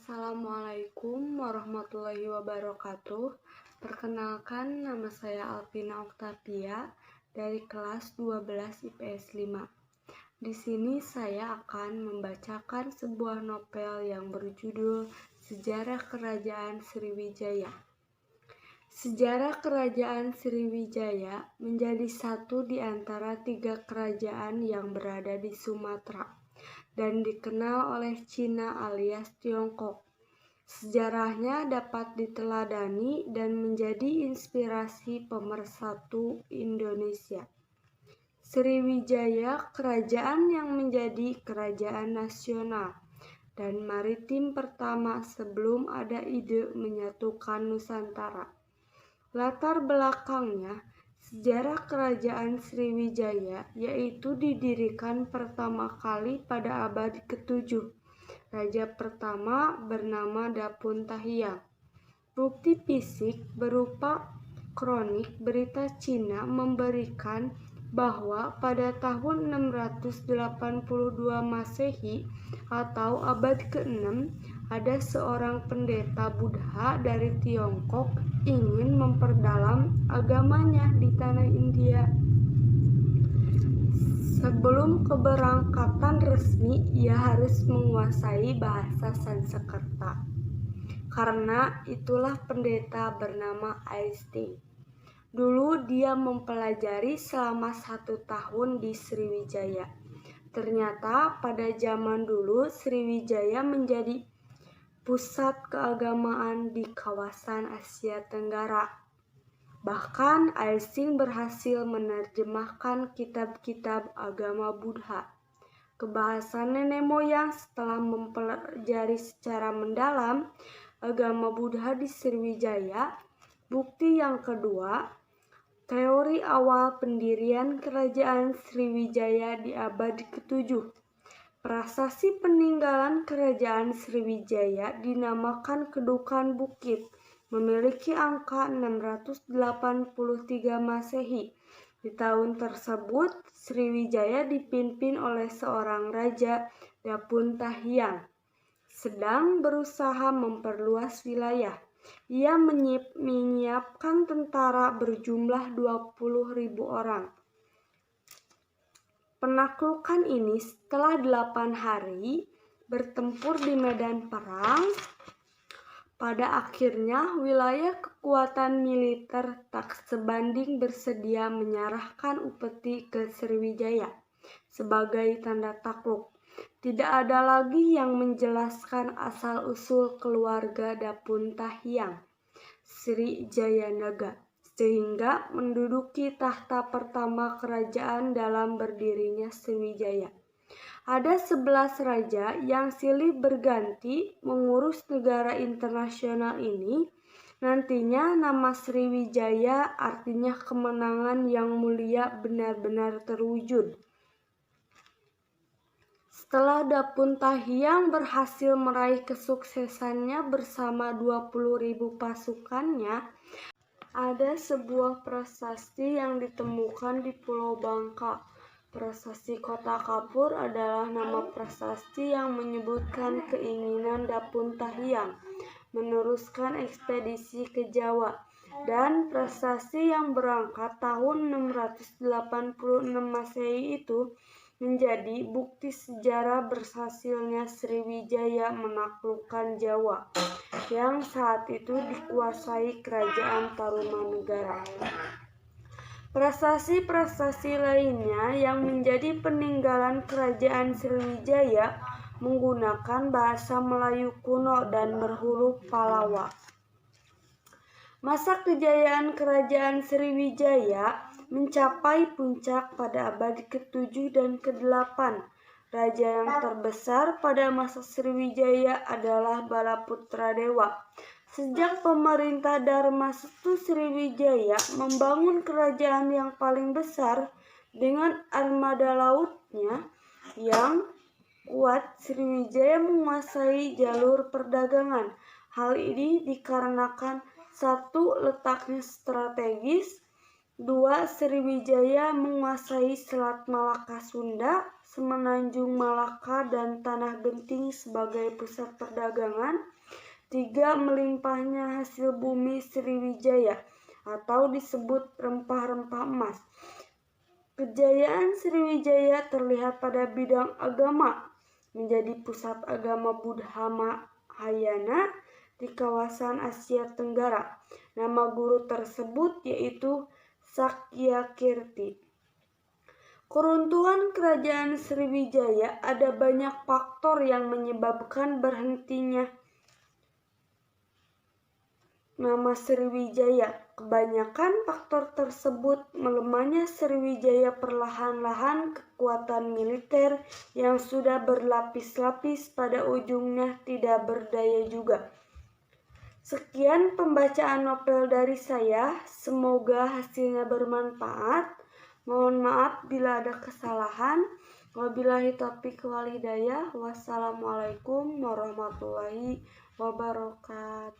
Assalamualaikum warahmatullahi wabarakatuh. Perkenalkan, nama saya Alvina Oktavia dari kelas 12 IPS 5. Di sini saya akan membacakan sebuah novel yang berjudul Sejarah Kerajaan Sriwijaya. Sejarah Kerajaan Sriwijaya menjadi satu di antara 3 kerajaan yang berada di Sumatera dan dikenal oleh Cina alias Tiongkok. Sejarahnya dapat diteladani dan menjadi inspirasi pemersatu Indonesia. Sriwijaya, kerajaan yang menjadi kerajaan nasional dan maritim pertama sebelum ada ide menyatukan Nusantara. Latar belakangnya, sejarah kerajaan Sriwijaya yaitu didirikan pertama kali pada abad ke-7. Raja pertama bernama Dapuntahiang. Bukti fisik berupa kronik berita Cina memberikan bahwa pada tahun 682 Masehi atau abad ke-6 ada seorang pendeta Buddha dari Tiongkok ingin memperdalam agamanya di tanah India. Sebelum keberangkatan resmi, ia harus menguasai bahasa Sanskerta. Karena itulah pendeta bernama Aisting. Dulu dia mempelajari selama 1 tahun di Sriwijaya. Ternyata pada zaman dulu Sriwijaya menjadi pusat keagamaan di kawasan Asia Tenggara. Bahkan Aisting berhasil menerjemahkan kitab-kitab agama Buddha ke bahasa nenek moyang. Setelah mempelajari secara mendalam agama Buddha di Sriwijaya. Bukti yang kedua, teori awal pendirian kerajaan Sriwijaya di abad ke-7. Prasasti peninggalan kerajaan Sriwijaya dinamakan Kedukan Bukit, memiliki angka 683 Masehi. Di tahun tersebut, Sriwijaya dipimpin oleh seorang raja, Dapuntahiang, sedang berusaha memperluas wilayah. Ia menyiapkan tentara berjumlah 20.000 orang. Penaklukan ini setelah 8 hari bertempur di medan perang. Pada akhirnya wilayah kekuatan militer tak sebanding bersedia menyerahkan upeti ke Sriwijaya sebagai tanda takluk. Tidak ada lagi yang menjelaskan asal-usul keluarga Dapuntahiang, Sri Jayanaga, sehingga menduduki tahta pertama kerajaan dalam berdirinya Sriwijaya. Ada 11 raja yang silih berganti mengurus negara internasional ini. Nantinya nama Sriwijaya artinya kemenangan yang mulia benar-benar terwujud. Setelah Dapuntahiang berhasil meraih kesuksesannya bersama 20.000 pasukannya, ada sebuah prasasti yang ditemukan di Pulau Bangka. Prasasti Kota Kapur adalah nama prasasti yang menyebutkan keinginan Dapuntahiang meneruskan ekspedisi ke Jawa. Dan prasasti yang berangkat tahun 686 Masehi itu menjadi bukti sejarah berhasilnya Sriwijaya menaklukkan Jawa yang saat itu dikuasai Kerajaan Tarumanegara. Prasasti-prasasti lainnya yang menjadi peninggalan Kerajaan Sriwijaya menggunakan bahasa Melayu kuno dan berhuruf Pallawa. Masa kejayaan Kerajaan Sriwijaya mencapai puncak pada abad ke-7 dan ke-8. Raja yang terbesar pada masa Sriwijaya adalah Balaputra Dewa. Sejak pemerintah Dharmasetu Sriwijaya membangun kerajaan yang paling besar dengan armada lautnya yang kuat, Sriwijaya menguasai jalur perdagangan. Hal ini dikarenakan 1. Letaknya strategis, 2. Sriwijaya menguasai Selat Malaka Sunda, Semenanjung Malaka dan Tanah Genting sebagai pusat perdagangan. 3. Melimpahnya hasil bumi Sriwijaya atau disebut rempah-rempah emas. Kejayaan Sriwijaya terlihat pada bidang agama, menjadi pusat agama Buddha Mahayana di kawasan Asia Tenggara. Nama guru tersebut yaitu Sakyakirti. Keruntuhan kerajaan Sriwijaya, ada banyak faktor yang menyebabkan berhentinya nama Sriwijaya. Kebanyakan faktor tersebut melemahnya Sriwijaya perlahan-lahan, kekuatan militer yang sudah berlapis-lapis pada ujungnya tidak berdaya juga. Sekian pembacaan novel dari saya, semoga hasilnya bermanfaat. Mohon maaf bila ada kesalahan. Wabillahi taufiq wal hidayah. Wassalamualaikum warahmatullahi wabarakatuh.